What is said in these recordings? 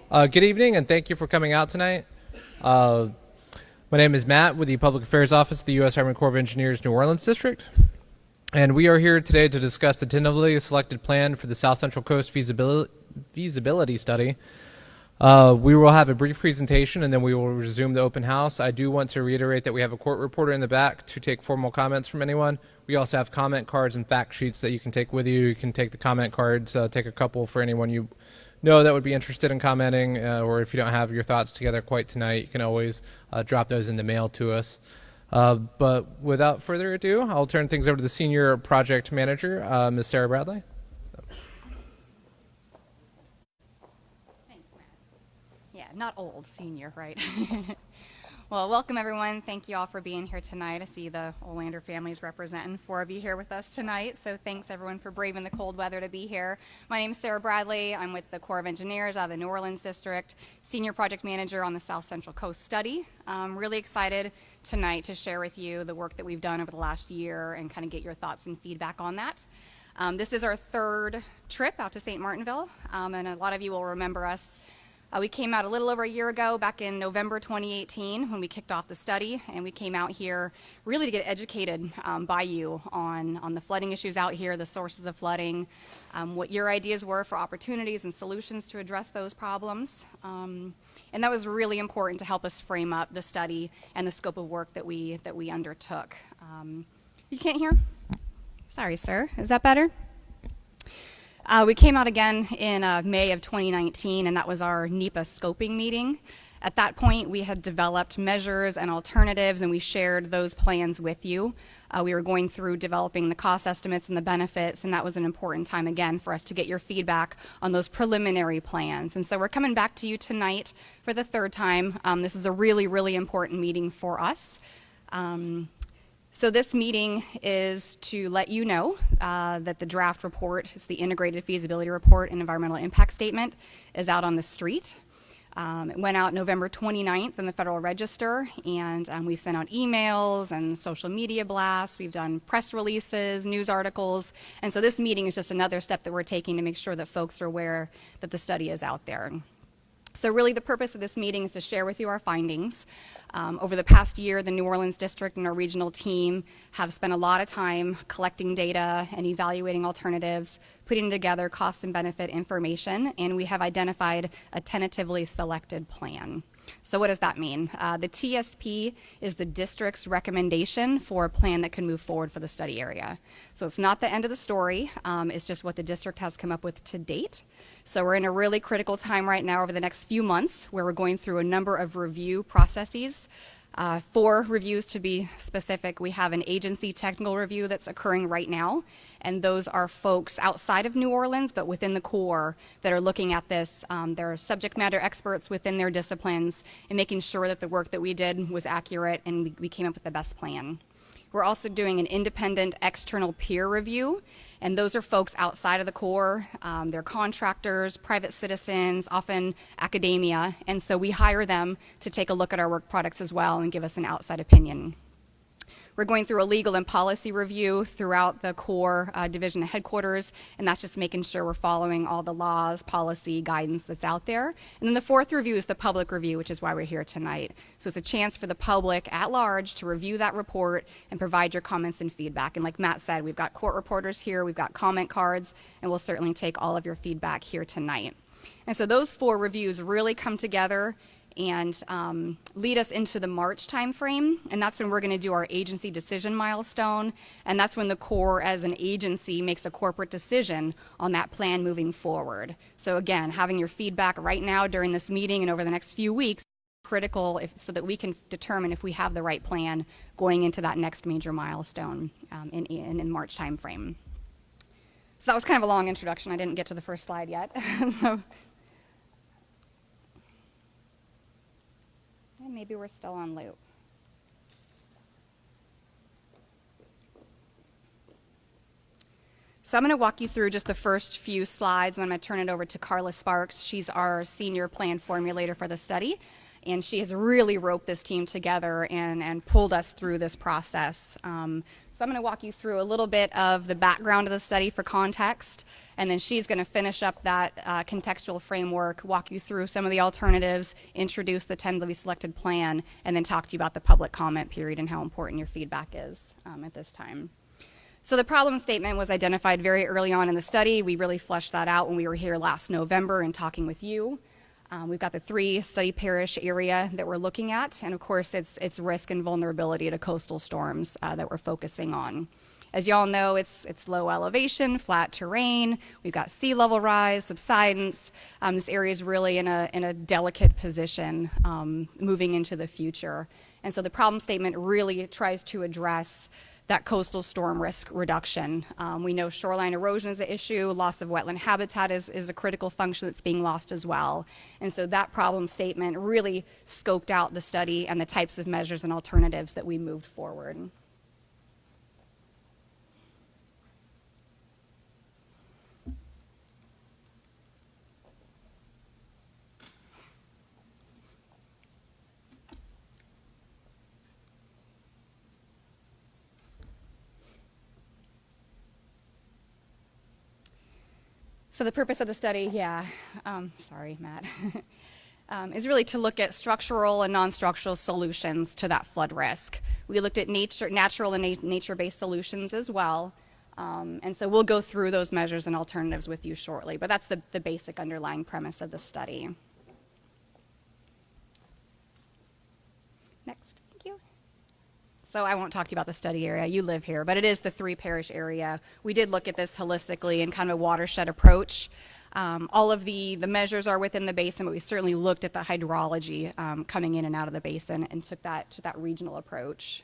Good evening, and thank you for coming out tonight. Uh, my name is Matt with the Public Affairs Office of the U.S. Army Corps of Engineers New Orleans District, and we are here today to discuss the tentatively selected plan for the South Central Coast feasibility study. We will have a brief presentation, and then we will resume the open house. I do want to reiterate that we have a court reporter in the back to take formal comments from anyone. We also have comment cards and fact sheets that you can take with you. You can take the comment cards, take a couple for anyone you know that would be interested in commenting, or if you don't have your thoughts together quite tonight, you can always drop those in the mail to us. But without further ado, I'll turn things over to the Senior Project Manager, Ms. Sarah Bradley. Thanks, Matt. Yeah, not old, senior, right? Well, welcome everyone. Thank you all for being here tonight. I see the Olander families representing 4 of you here with us tonight, so thanks everyone for braving the cold weather to be here. My name is Sarah Bradley. I'm with the Corps of Engineers out of the New Orleans District, Senior Project Manager on the South Central Coast Study. I'm really excited tonight to share with you the work that we've done over the last year and kind of get your thoughts and feedback on that. This is our 3rd trip out to St. Martinville, and a lot of you will remember us. We came out a little over a year ago, back in November 2018, when we kicked off the study, and we came out here really to get educated by you on the flooding issues out here, the sources of flooding, what your ideas were for opportunities and solutions to address those problems. And that was really important to help us frame up the study and the scope of work that we undertook. You can't hear? Sorry, sir. Is that better? We came out again in May of 2019, and that was our NEPA scoping meeting. At that point, we had developed measures and alternatives, and we shared those plans with you. We were going through developing the cost estimates and the benefits, and that was an important time again for us to get your feedback on those preliminary plans. And so we're coming back to you tonight for the 3rd time. This is a really, really important meeting for us. So this meeting is to let you know that the draft report, it's the Integrated Feasibility Report and Environmental Impact Statement, is out on the street. It went out November 29th in the Federal Register, and we've sent out emails and social media blasts. We've done press releases, news articles, and so this meeting is just another step that we're taking to make sure that folks are aware that the study is out there. So really the purpose of this meeting is to share with you our findings. Over the past year, the New Orleans District and our regional team have spent a lot of time collecting data and evaluating alternatives, putting together cost and benefit information, and we have identified a tentatively selected plan. So what does that mean? The TSP is the district's recommendation for a plan that can move forward for the study area. So it's not the end of the story, it's just what the district has come up with to date. So we're in a really critical time right now over the next few months where we're going through a number of review processes. 4 reviews to be specific. We have an agency technical review that's occurring right now, and those are folks outside of New Orleans but within the Corps that are looking at this. They're subject matter experts within their disciplines and making sure that the work that we did was accurate and we came up with the best plan. We're also doing an independent external peer review, and those are folks outside of the Corps. They're contractors, private citizens, often academia, and so we hire them to take a look at our work products as well and give us an outside opinion. We're going through a legal and policy review throughout the Corps division headquarters, and that's just making sure we're following all the laws, policy, guidance that's out there. And then the 4th review is the public review, which is why we're here tonight. So it's a chance for the public at large to review that report and provide your comments and feedback. And like Matt said, we've got court reporters here, we've got comment cards, and we'll certainly take all of your feedback here tonight. And so those 4 reviews really come together and lead us into the March timeframe, and that's when we're going to do our agency decision milestone, and that's when the Corps as an agency makes a corporate decision on that plan moving forward. So again, having your feedback right now during this meeting and over the next few weeks is critical so that we can determine if we have the right plan going into that next major milestone in March timeframe. So that was kind of a long introduction. I didn't get to the first slide yet. Maybe we're still on loop. So I'm going to walk you through just the first few slides, and I'm going to turn it over to Carla Sparks. She's our senior plan formulator for the study, And she has really roped this team together and pulled us through this process. So I'm going to walk you through a little bit of the background of the study for context, and then she's going to finish up that contextual framework, walk you through some of the alternatives, introduce the tentatively selected plan, and then talk to you about the public comment period and how important your feedback is at this time. So the problem statement was identified very early on in the study. We really fleshed that out when we were here last November and talking with you. We've got the 3 study parish area that we're looking at, and of course it's risk and vulnerability to coastal storms that we're focusing on. As you all know, it's low elevation, flat terrain. We've got sea level rise, subsidence. This area is really in a delicate position moving into the future. And so the problem statement really tries to address that coastal storm risk reduction. We know shoreline erosion is an issue, loss of wetland habitat is a critical function that's being lost as well. And so that problem statement really scoped out the study and the types of measures and alternatives that we moved forward. So the purpose of the study, sorry, Matt, is really to look at structural and non-structural solutions to that flood risk. We looked at natural and nature-based solutions as well, and so we'll go through those measures and alternatives with you shortly, but that's the basic underlying premise of the study. Next. So I won't talk to you about the study area. You live here, but it is the 3 parish area. We did look at this holistically in kind of a watershed approach. All of the measures are within the basin, but we certainly looked at the hydrology coming in and out of the basin and took that regional approach.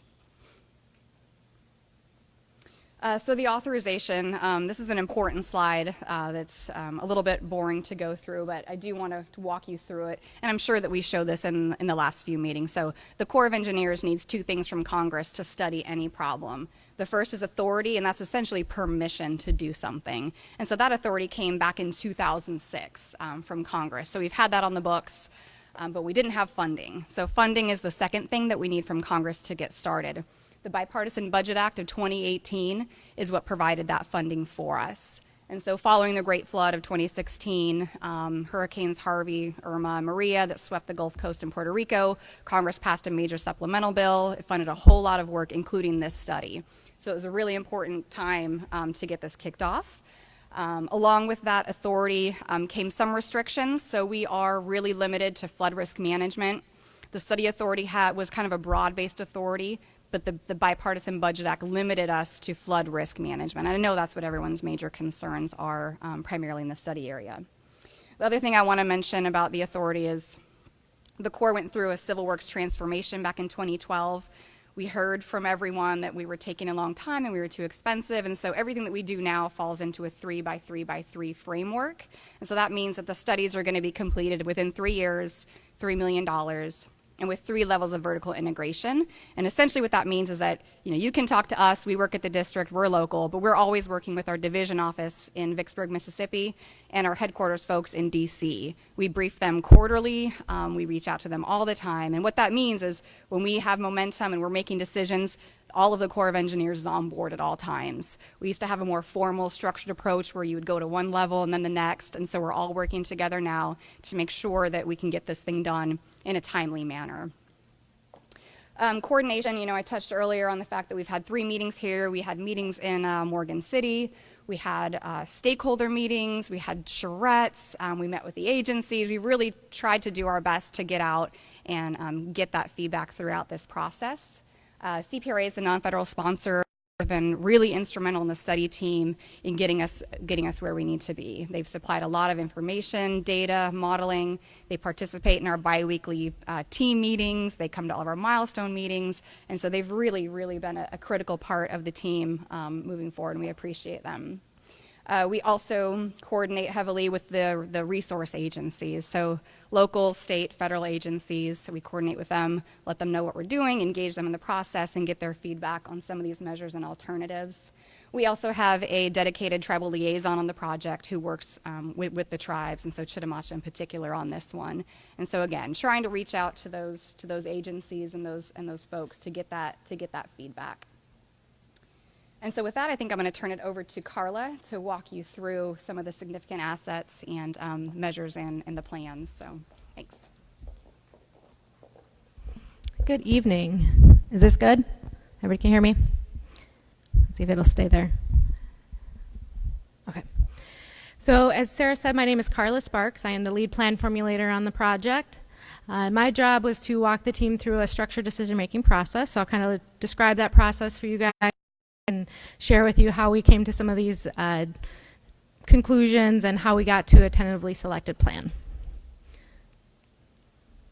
So the authorization, this is an important slide that's a little bit boring to go through, but I do want to walk you through it. And I'm sure that we showed this in the last few meetings. So the Corps of Engineers needs 2 things from Congress to study any problem. The first is authority, and that's essentially permission to do something. And so that authority came back in 2006 from Congress. So we've had that on the books, but we didn't have funding. So funding is the second thing that we need from Congress to get started. The Bipartisan Budget Act of 2018 is what provided that funding for us. And so following the Great Flood of 2016, Hurricanes Harvey, Irma, and Maria that swept the Gulf Coast and Puerto Rico, Congress passed a major supplemental bill. It funded a whole lot of work, including this study. So it was a really important time to get this kicked off. Along with that authority came some restrictions. So we are really limited to flood risk management. The study authority was kind of a broad-based authority, but the Bipartisan Budget Act limited us to flood risk management. And I know that's what everyone's major concerns are, primarily in the study area. The other thing I want to mention about the authority is the Corps went through a civil works transformation back in 2012. We heard from everyone that we were taking a long time and we were too expensive, and so everything that we do now falls into a 3x3x3 framework. And so that means that the studies are going to be completed within 3 years, $3 million, and with 3 levels of vertical integration. And essentially what that means is that, you can talk to us, we work at the district, we're local, but we're always working with our division office in Vicksburg, Mississippi, and our headquarters folks in DC. We brief them quarterly, we reach out to them all the time, and what that means is when we have momentum and we're making decisions, all of the Corps of Engineers is on board at all times. We used to have a more formal, structured approach where you would go to one level and then the next, and so we're all working together now to make sure that we can get this thing done in a timely manner. Coordination, I touched earlier on the fact that we've had 3 meetings here. We had meetings in Morgan City. We had stakeholder meetings. We had charrettes. We met with the agencies. We really tried to do our best to get out and get that feedback throughout this process. CPRA is the non-federal sponsor. Have been really instrumental in the study team in getting us where we need to be. They've supplied a lot of information, data, modeling. They participate in our biweekly team meetings. They come to all of our milestone meetings, and so they've really, really been a critical part of the team moving forward, and we appreciate them. We also coordinate heavily with the resource agencies, so local, state, federal agencies. So we coordinate with them, let them know what we're doing, engage them in the process, and get their feedback on some of these measures and alternatives. We also have a dedicated tribal liaison on the project who works with the tribes, and so Chitimacha in particular on this one. And so again, trying to reach out to those agencies and those folks to get that feedback. And so with that, I think I'm going to turn it over to Carla to walk you through some of the significant assets and measures and the plans. So thanks. Good evening. Is this good? Everybody can hear me? Let's see if it'll stay there. Okay. So as Sarah said, my name is Carla Sparks. I am the lead plan formulator on the project. My job was to walk the team through a structured decision-making process. So I'll kind of describe that process for you guys and share with you how we came to some of these conclusions and how we got to a tentatively selected plan.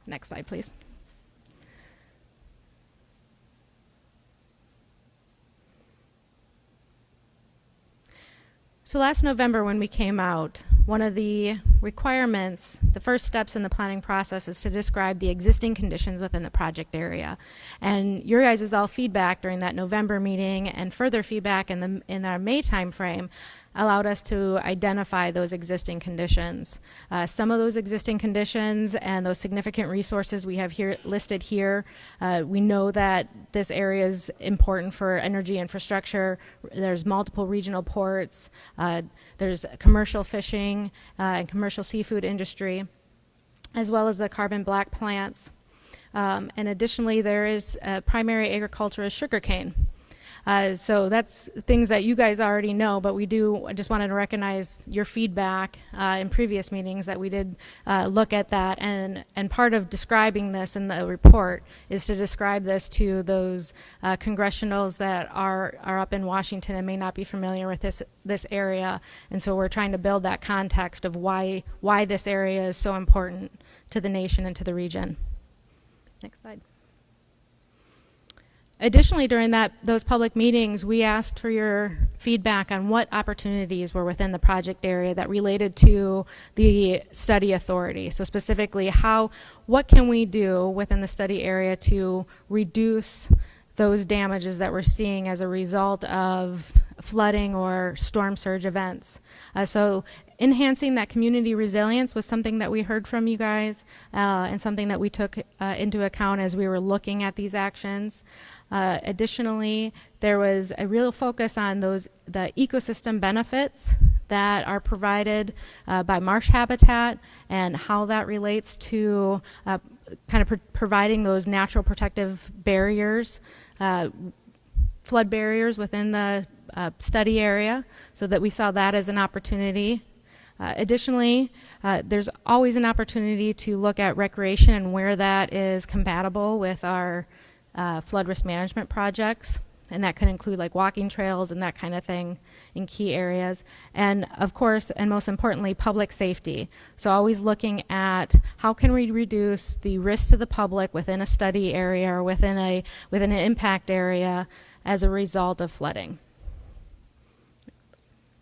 Next slide, please. So last November when we came out, one of the requirements, the first steps in the planning process is to describe the existing conditions within the project area. And your guys' all feedback during that November meeting and further feedback in our May timeframe allowed us to identify those existing conditions. Some of those existing conditions and those significant resources we have here listed here. We know that this area is important for energy infrastructure. There's multiple regional ports. There's commercial fishing and commercial seafood industry, as well as the carbon black plants. And additionally, there is primary agriculture is sugarcane. So that's things that you guys already know, but I just wanted to recognize your feedback in previous meetings that we did look at that, and part of describing this in the report is to describe this to those congressionals that are up in Washington and may not be familiar with this area, and so we're trying to build that context of why this area is so important to the nation and to the region. Next slide. Additionally, during those public meetings, we asked for your feedback on what opportunities were within the project area that related to the study authority. So specifically, what can we do within the study area to reduce those damages that we're seeing as a result of flooding or storm surge events. So enhancing that community resilience was something that we heard from you guys and something that we took into account as we were looking at these actions. Additionally, there was a real focus on the ecosystem benefits that are provided by marsh habitat and how that relates to kind of providing those natural protective barriers, flood barriers within the study area, so that we saw that as an opportunity. Additionally, there's always an opportunity to look at recreation and where that is compatible with our flood risk management projects, and that can include like walking trails and that kind of thing in key areas. And of course, and most importantly, public safety. So always looking at how can we reduce the risk to the public within a study area or within an impact area as a result of flooding.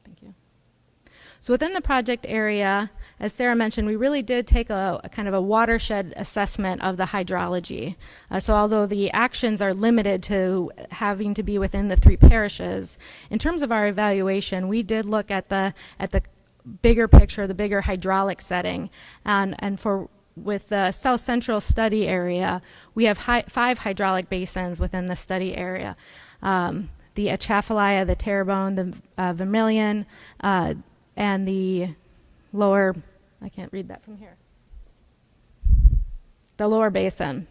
Thank you. So within the project area, as Sarah mentioned, we really did take a kind of a watershed assessment of the hydrology. So although the actions are limited to having to be within the 3 parishes, in terms of our evaluation, we did look at the bigger picture, the bigger hydraulic setting, with the South Central study area, we have 5 hydraulic basins within the study area. The Atchafalaya, the Terrebonne, the Vermilion, and the lower, I can't read that from here, the lower basin.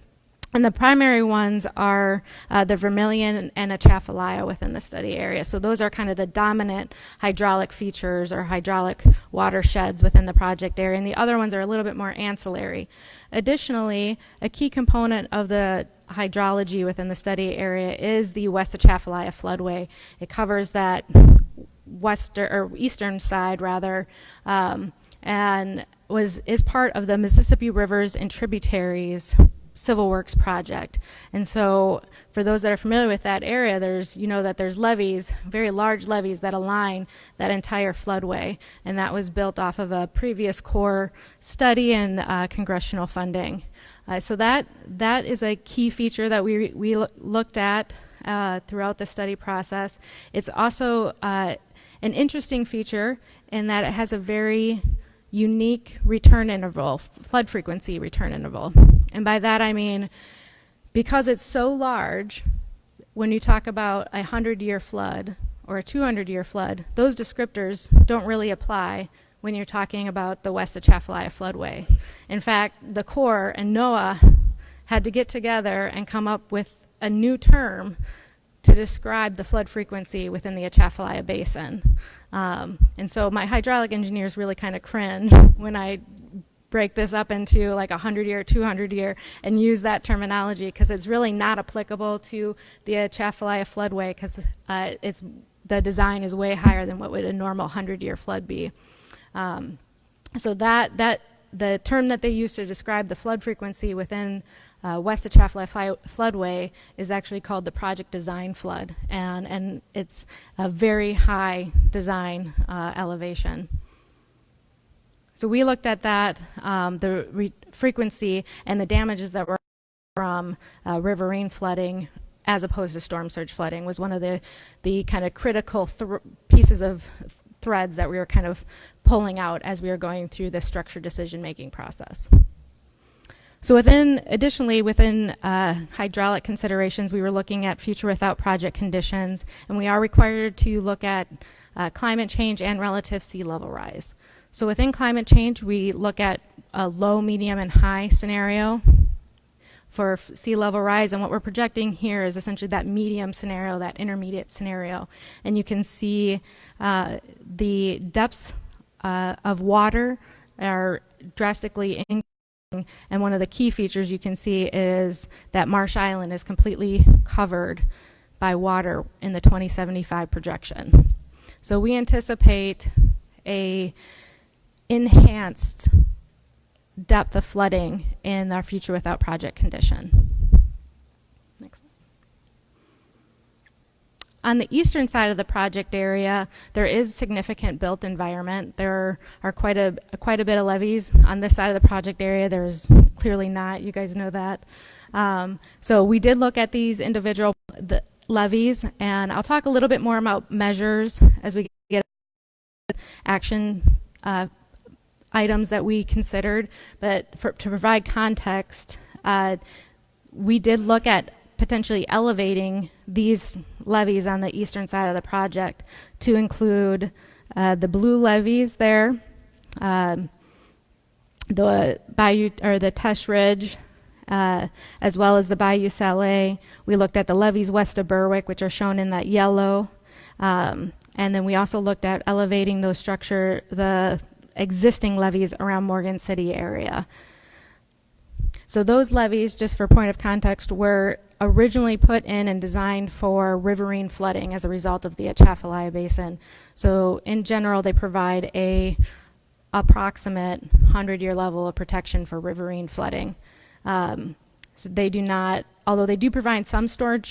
And the primary ones are the Vermilion and Atchafalaya within the study area. So those are kind of the dominant hydraulic features or hydraulic watersheds within the project area, and the other ones are a little bit more ancillary. Additionally, a key component of the hydrology within the study area is the West Atchafalaya floodway. It covers that eastern side rather, and is part of the Mississippi Rivers and Tributaries Civil Works project. And so for those that are familiar with that area, there's levees, very large levees that align that entire floodway, and that was built off of a previous Corps study and congressional funding. So that is a key feature that we looked at throughout the study process. It's also an interesting feature in that it has a very unique return interval, flood frequency return interval. And by that I mean, because it's so large, when you talk about a 100-year flood or a 200-year flood, those descriptors don't really apply when you're talking about the West Atchafalaya floodway. In fact, the Corps and NOAA had to get together and come up with a new term to describe the flood frequency within the Atchafalaya Basin. And so my hydraulic engineers really kind of cringe when I break this up into like 100-year, 200-year, and use that terminology, because it's really not applicable to the Atchafalaya floodway, because the design is way higher than what would a normal 100-year flood be. So that the term that they use to describe the flood frequency within West Atchafalaya floodway is actually called the project design flood, and it's a very high design elevation. So we looked at that, the frequency and the damages that were from riverine flooding as opposed to storm surge flooding was one of the kind of critical pieces of threads that we were kind of pulling out as we were going through the structured decision-making process. So additionally within hydraulic considerations, we were looking at future without project conditions, and we are required to look at climate change and relative sea level rise. So within climate change, we look at a low, medium, and high scenario for sea level rise, and what we're projecting here is essentially that medium scenario, that intermediate scenario. And you can see the depths of water are drastically increasing, and one of the key features you can see is that Marsh Island is completely covered by water in the 2075 projection. So we anticipate a enhanced depth of flooding in our future without project condition. Next. On the eastern side of the project area, there is significant built environment. There are quite a bit of levees. On this side of the project area, there's clearly not. You guys know that. So we did look at these individual levees, and I'll talk a little bit more about measures as we get action items that we considered, but to provide context, we did look at potentially elevating these levees on the eastern side of the project to include the blue levees there, the Bayou or the Tesh Ridge, as well as the Bayou Salé. We looked at the levees west of Berwick, which are shown in that yellow, and then we also looked at elevating the existing levees around Morgan City area. So those levees, just for point of context, were originally put in and designed for riverine flooding as a result of the Atchafalaya Basin. So in general, they provide a approximate 100-year level of protection for riverine flooding. So they do not, although they do provide some storm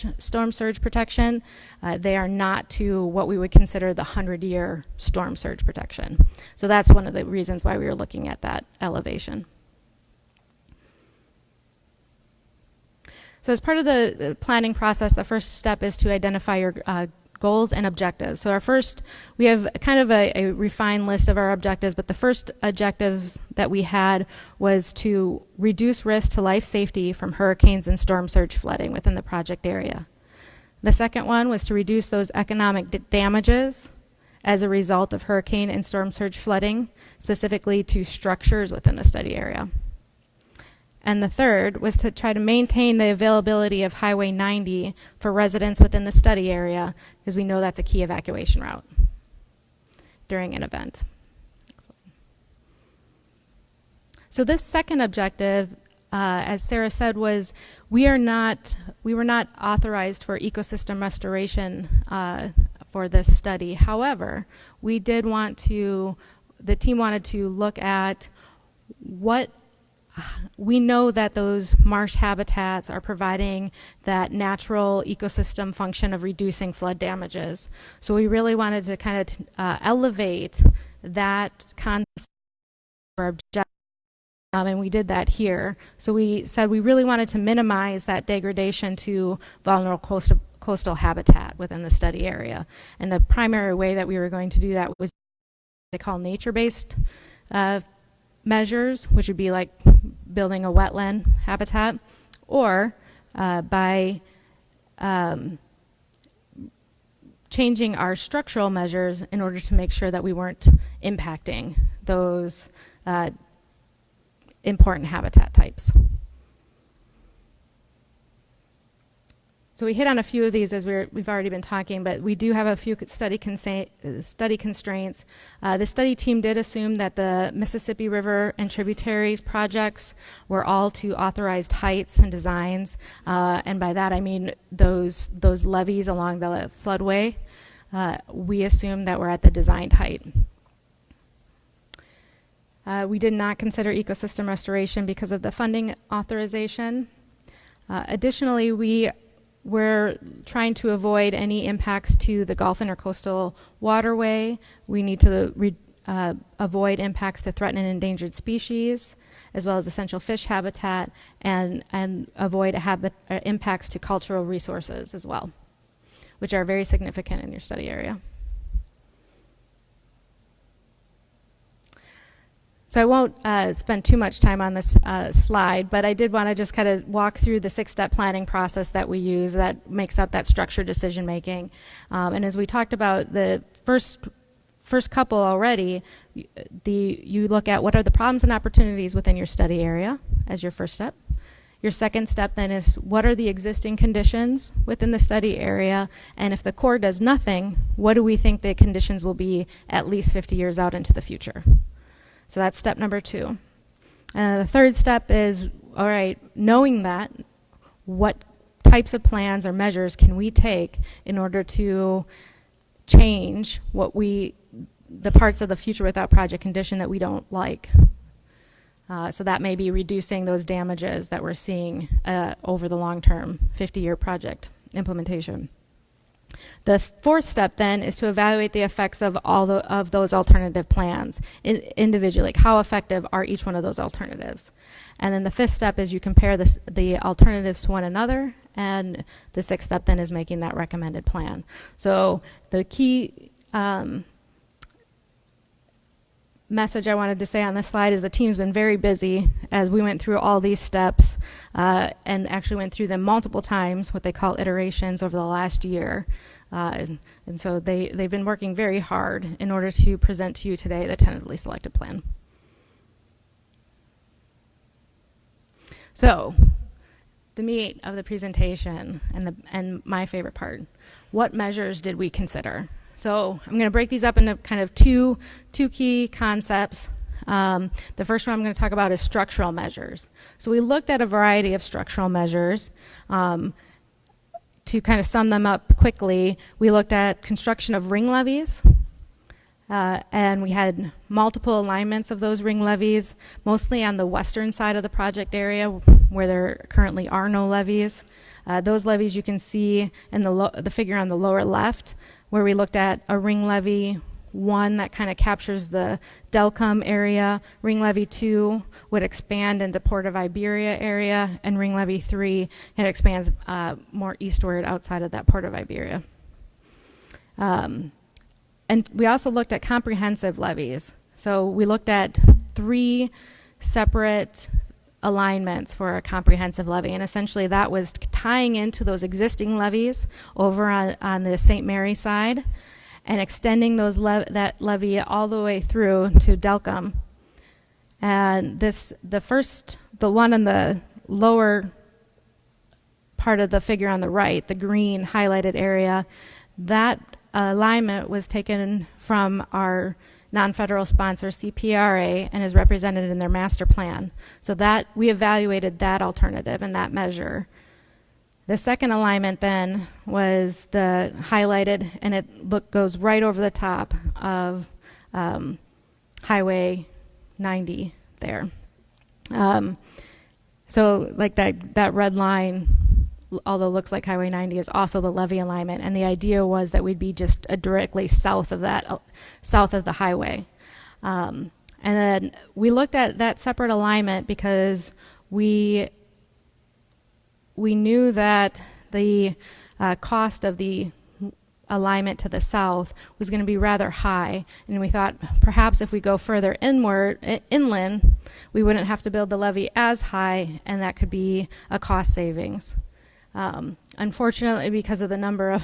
surge protection, they are not to what we would consider the 100-year storm surge protection. So that's one of the reasons why we were looking at that elevation. So as part of the planning process, the first step is to identify your goals and objectives. So we have kind of a refined list of our objectives, but the first objectives that we had was to reduce risk to life safety from hurricanes and storm surge flooding within the project area. The second one was to reduce those economic damages as a result of hurricane and storm surge flooding, specifically to structures within the study area. And the third was to try to maintain the availability of Highway 90 for residents within the study area, because we know that's a key evacuation route during an event. So this second objective, as Sarah said, was we were not authorized for ecosystem restoration for this study. However, the team wanted to look at what we know that those marsh habitats are providing that natural ecosystem function of reducing flood damages. So we really wanted to kind of elevate that concept or objective, and we did that here. So we said we really wanted to minimize that degradation to vulnerable coastal habitat within the study area. And the primary way that we were going to do that was they call nature-based measures, which would be like building a wetland habitat, or by changing our structural measures in order to make sure that we weren't impacting those important habitat types. So we hit on a few of these as we've already been talking, but we do have a few study constraints. The study team did assume that the Mississippi River and tributaries projects were all to authorized heights and designs, and by that I mean those levees along the floodway. We assume that we're at the designed height. We did not consider ecosystem restoration because of the funding authorization. Additionally, we're trying to avoid any impacts to the Gulf Intercoastal Waterway. We need to avoid impacts to threatened and endangered species, as well as essential fish habitat, and avoid impacts to cultural resources as well, which are very significant in your study area. So I won't spend too much time on this slide, but I did want to just kind of walk through the 6-step planning process that we use that makes up that structured decision making. And as we talked about the first couple already, you look at what are the problems and opportunities within your study area as your first step. Your second step then is what are the existing conditions within the study area, and if the Corps does nothing, what do we think the conditions will be at least 50 years out into the future? So that's step number 2. The third step is, all right, knowing that, what types of plans or measures can we take in order to change the parts of the future without project condition that we don't like? So that may be reducing those damages that we're seeing over the long term, 50-year project implementation. The fourth step then is to evaluate the effects of all of those alternative plans individually. Like how effective are each one of those alternatives? And then the fifth step is you compare the alternatives to one another, and the sixth step then is making that recommended plan. So the key message I wanted to say on this slide is the team's been very busy as we went through all these steps and actually went through them multiple times, what they call iterations, over the last year. And so they've been working very hard in order to present to you today the tentatively selected plan. So the meat of the presentation and my favorite part, what measures did we consider? So I'm going to break these up into kind of two key concepts. The first one I'm going to talk about is structural measures. So we looked at a variety of structural measures. To kind of sum them up quickly, we looked at construction of ring levees, and we had multiple alignments of those ring levees, mostly on the western side of the project area where there currently are no levees. Those levees you can see in the figure on the lower left, where we looked at a ring levee 1 that kind of captures the Delcom area. Ring levee 2 would expand into Port of Iberia area, and ring levee 3 it expands more eastward outside of that Port of Iberia. And we also looked at comprehensive levees. So we looked at 3 separate alignments for a comprehensive levee, and essentially that was tying into those existing levees over on the St. Mary side and extending that levee all the way through to Delcom. And the one in the lower part of the figure on the right, the green highlighted area, that alignment was taken from our non-federal sponsor CPRA and is represented in their master plan. So that we evaluated that alternative and that measure. The second alignment then was the highlighted, and it goes right over the top of Highway 90 there. So like that red line, although it looks like Highway 90, is also the levee alignment, and the idea was that we'd be just directly south of the highway. And then we looked at that separate alignment because we knew that the cost of the alignment to the south was going to be rather high, and we thought perhaps if we go further inland, we wouldn't have to build the levee as high, and that could be a cost savings. Unfortunately, because of the number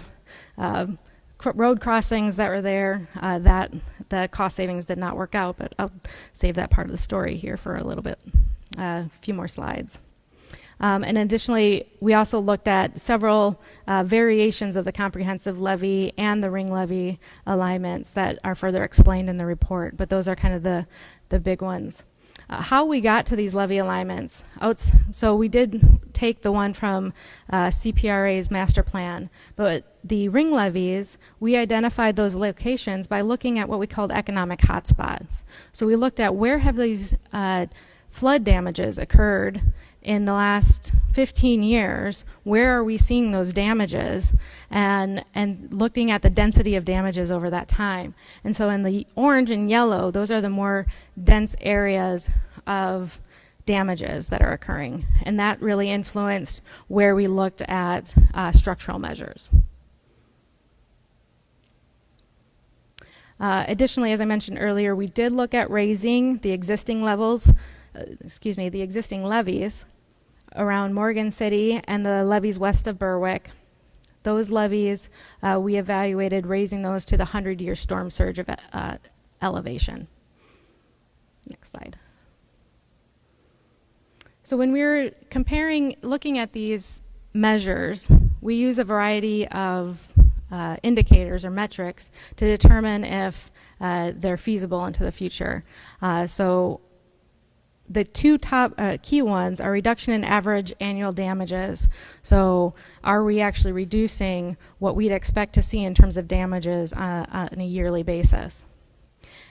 of road crossings that were there, that the cost savings did not work out, but I'll save that part of the story here for a little bit, a few more slides. And additionally, we also looked at several variations of the comprehensive levee and the ring levee alignments that are further explained in the report, but those are kind of the big ones. How we got to these levee alignments, so we did take the one from CPRA's master plan, but the ring levees, we identified those locations by looking at what we called economic hotspots. So we looked at where have these flood damages occurred in the last 15 years, where are we seeing those damages, and looking at the density of damages over that time. And so in the orange and yellow, those are the more dense areas of damages that are occurring. And that really influenced where we looked at structural measures. Additionally, as I mentioned earlier, we did look at raising the existing the existing levees around Morgan City and the levees west of Berwick. Those levees, we evaluated raising those to the 100-year storm surge of elevation. Next slide. So when we were looking at these measures, we use a variety of indicators or metrics to determine if they're feasible into the future. So the two top key ones are reduction in average annual damages. So are we actually reducing what we'd expect to see in terms of damages on a yearly basis?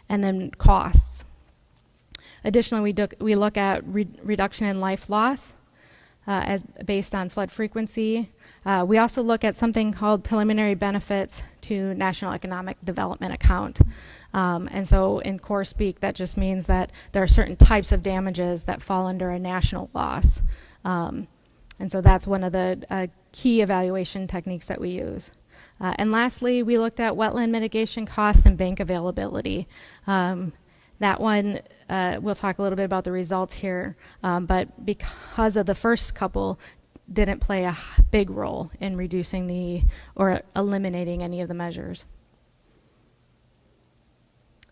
And then costs. Additionally, we look at reduction in life loss as based on flood frequency. We also look at something called preliminary benefits to National Economic Development account. And so in core speak, that just means that there are certain types of damages that fall under a national loss. And so that's one of the key evaluation techniques that we use. And lastly, we looked at wetland mitigation costs and bank availability. That one, we'll talk a little bit about the results here, but because of the first couple, didn't play a big role in reducing or eliminating any of the measures.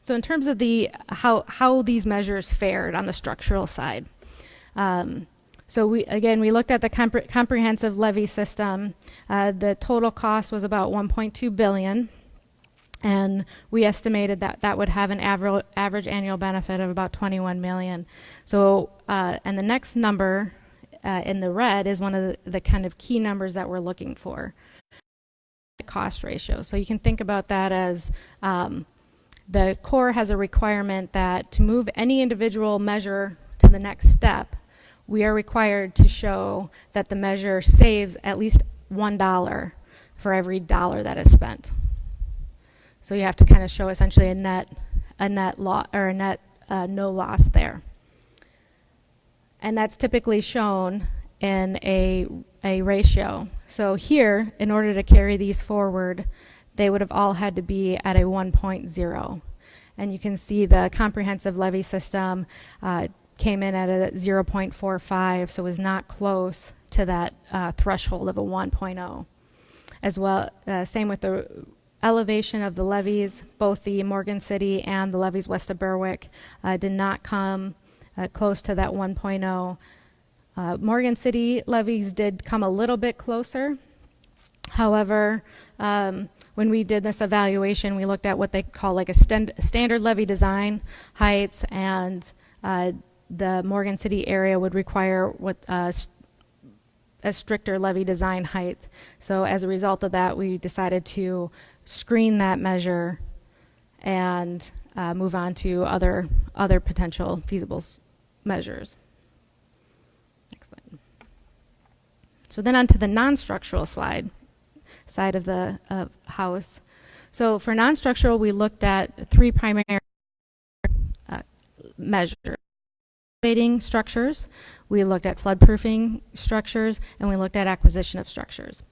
So in terms of how these measures fared on the structural side. So we looked at the comprehensive levee system. The total cost was about $1.2 billion. And we estimated that that would have an average annual benefit of about $21 million. So, and the next number in the red is one of the kind of key numbers that we're looking for. Cost ratio. So you can think about that as the Corps has a requirement that to move any individual measure to the next step, we are required to show that the measure saves at least $1 for every dollar that is spent. So you have to kind of show essentially a net loss or a net no loss there. And that's typically shown in a ratio. So here, in order to carry these forward, they would have all had to be at a 1.0. And you can see the comprehensive levee system came in at a 0.45, so was not close to that threshold of a 1.0. As well, same with the elevation of the levees, both the Morgan City and the levees west of Berwick did not come close to that 1.0. Morgan City levees did come a little bit closer. However, when we did this evaluation, we looked at what they call like a standard levee design heights, and the Morgan City area would require what a stricter levee design height. So as a result of that, we decided to screen that measure and move on to other potential feasible measures. Next slide. So then on to the non-structural side of the house. So for non-structural, we looked at three primary measures. Elevating structures, we looked at floodproofing structures, and we looked at acquisition of structures.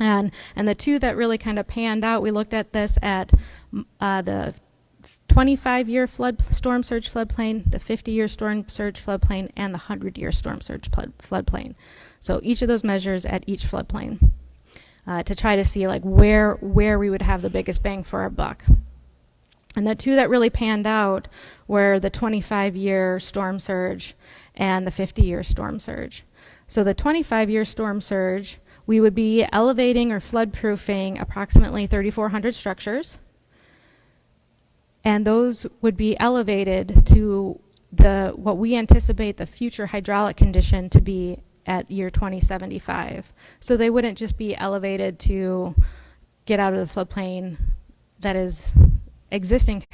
And the two that really kind of panned out, we looked at this at the 25-year storm surge floodplain, the 50-year storm surge floodplain, and the 100-year storm surge floodplain. So each of those measures at each floodplain to try to see like where we would have the biggest bang for our buck. And the two that really panned out were the 25-year storm surge and the 50-year storm surge. So the 25-year storm surge, we would be elevating or flood-proofing approximately 3,400 structures, and those would be elevated to what we anticipate the future hydraulic condition to be at year 2075. So they wouldn't just be elevated to get out of the floodplain that is existing.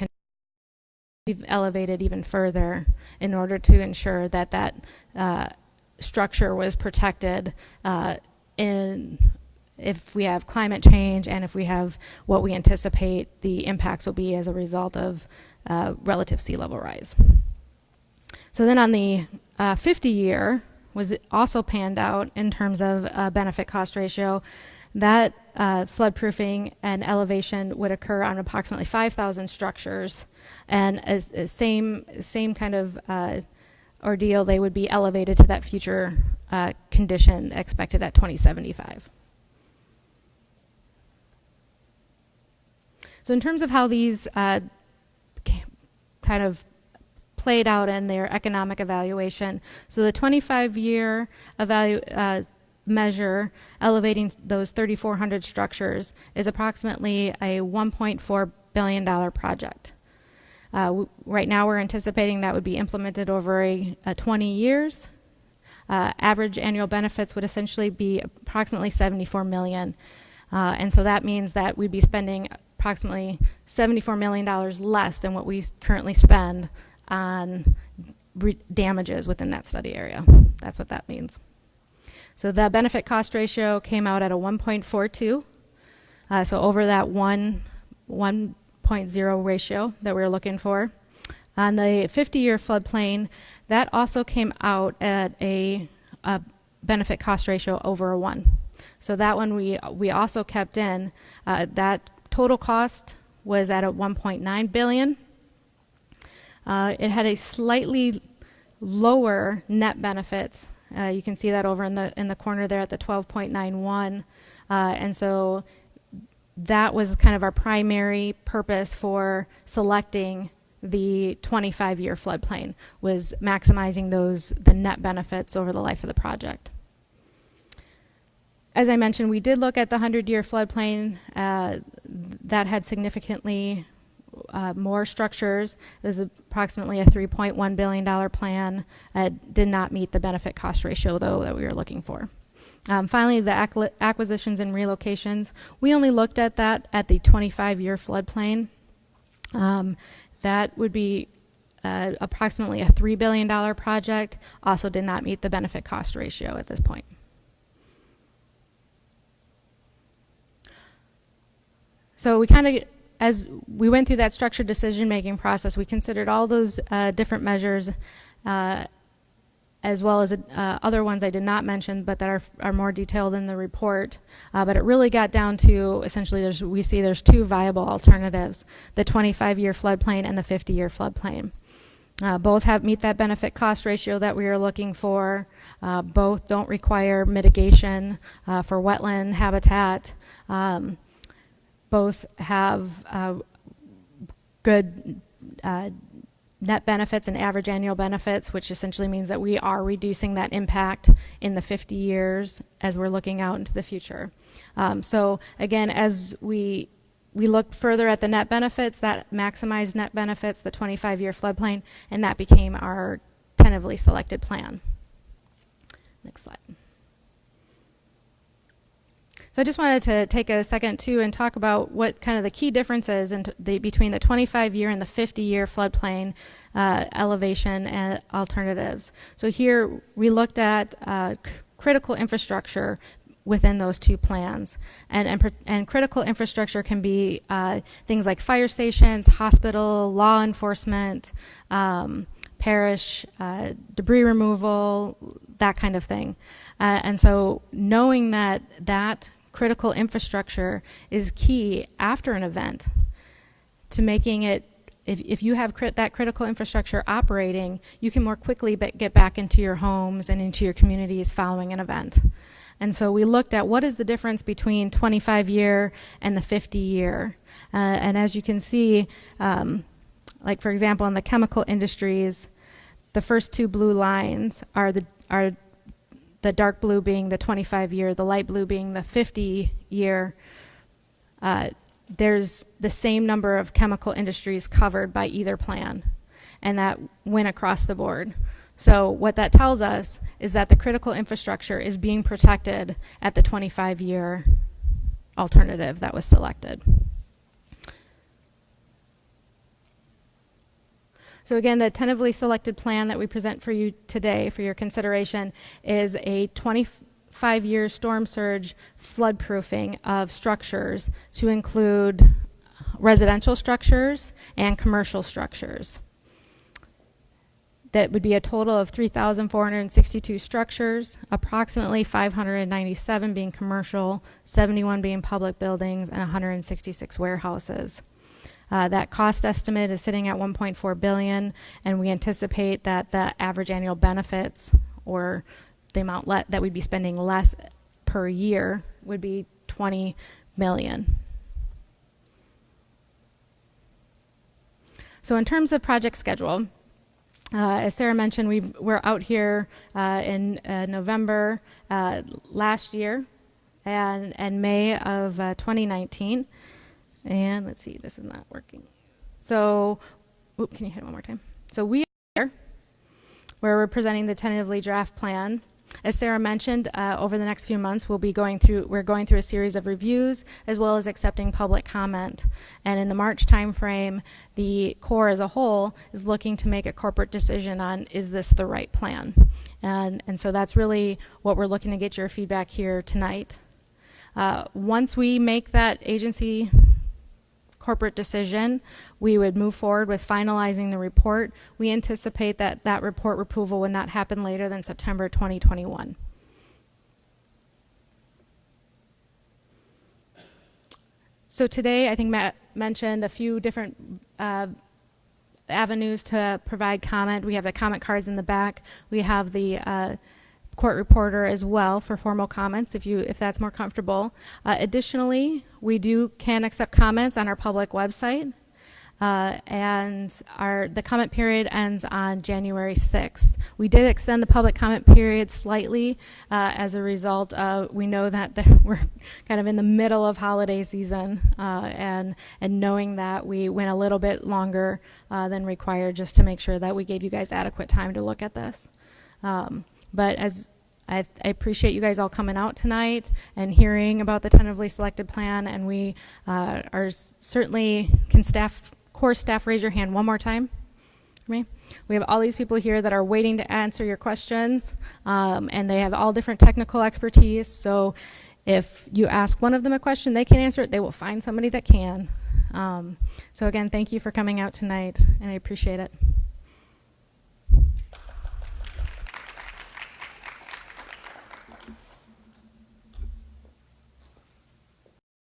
We've elevated even further in order to ensure that that structure was protected if we have climate change and if we have what we anticipate the impacts will be as a result of relative sea level rise. So then on the 50-year was also panned out in terms of benefit cost ratio. That floodproofing and elevation would occur on approximately 5,000 structures, and as same kind of ordeal, they would be elevated to that future condition expected at 2075. So in terms of how these kind of played out in their economic evaluation, so the 25-year measure elevating those 3,400 structures is approximately a $1.4 billion project. Right now we're anticipating that would be implemented over 20 years. Average annual benefits would essentially be approximately $74 million. And so that means that we'd be spending approximately $74 million less than what we currently spend on damages within that study area. That's what that means. So the benefit cost ratio came out at a 1.42. So over that 1.0 ratio that we were looking for. On the 50-year floodplain, that also came out at a benefit cost ratio over a 1. So that one we also kept in. That total cost was at a 1.9 billion. It had a slightly lower net benefits. You can see that over in the corner there at the 12.91, and so that was kind of our primary purpose for selecting the 25-year floodplain, was maximizing the net benefits over the life of the project. As I mentioned, we did look at the 100-year floodplain that had significantly more structures. It was approximately a $3.1 billion plan. Did not meet the benefit cost ratio, though, that we were looking for. Finally, the acquisitions and relocations. We only looked at that at the 25-year floodplain. That would be approximately a $3 billion project. Also did not meet the benefit cost ratio at this point. So we kind of, as we went through that structured decision-making process, we considered all those different measures as well as other ones I did not mention, but that are more detailed in the report. But it really got down to, essentially, we see there's two viable alternatives, the 25-year floodplain and the 50-year floodplain. Both meet that benefit cost ratio that we are looking for. Both don't require mitigation for wetland habitat. Both have good net benefits and average annual benefits, which essentially means that we are reducing that impact in the 50 years as we're looking out into the future. So again, as we looked further at the net benefits, that maximized net benefits, the 25-year floodplain, and that became our tentatively selected plan. Next slide. So I just wanted to take a second too and talk about what kind of the key differences between the 25-year and the 50-year floodplain elevation and alternatives. So here we looked at critical infrastructure within those two plans, and critical infrastructure can be things like fire stations, hospital, law enforcement, parish, debris removal, that kind of thing. And so knowing that critical infrastructure is key after an event to making it, if you have that critical infrastructure operating, you can more quickly get back into your homes and into your communities following an event. And so we looked at what is the difference between 25-year and the 50-year. And as you can see, like for example, in the chemical industries, the first two blue lines are the dark blue being the 25-year, the light blue being the 50-year. There's the same number of chemical industries covered by either plan, and that went across the board. So what that tells us is that the critical infrastructure is being protected at the 25-year alternative that was selected. So again, the tentatively selected plan that we present for you today for your consideration is a 25-year storm surge flood proofing of structures to include residential structures and commercial structures. That would be a total of 3,462 structures, approximately 597 being commercial, 71 being public buildings, and 166 warehouses. That cost estimate is sitting at $1.4 billion, and we anticipate that the average annual benefits, or the amount that we'd be spending less per year, would be $20 million. So in terms of project schedule, as Sarah mentioned, we're out here in November last year and May of 2019. And let's see, this is not working. So, can you hit it one more time? So we are here, where we're presenting the tentatively draft plan. As Sarah mentioned, over the next few months, we're going through a series of reviews as well as accepting public comment. And in the March timeframe, the Corps as a whole is looking to make a corporate decision on, is this the right plan? And so that's really what we're looking to get your feedback here tonight. Once we make that agency corporate decision, we would move forward with finalizing the report. We anticipate that that report approval would not happen later than September 2021. So today, I think Matt mentioned a few different avenues to provide comment. We have the comment cards in the back. We have the court reporter as well for formal comments if that's more comfortable. Additionally, we can accept comments on our public website, and the comment period ends on January 6th. We did extend the public comment period slightly as a result of, we know that we're kind of in the middle of holiday season, and knowing that we went a little bit longer than required just to make sure that we gave you guys adequate time to look at this. But as I appreciate you guys all coming out tonight and hearing about the tentatively selected plan, and we are certainly, Corps staff raise your hand one more time for me. We have all these people here that are waiting to answer your questions, and they have all different technical expertise. So if you ask one of them a question, they can answer it. They will find somebody that can. So again, thank you for coming out tonight, and I appreciate it.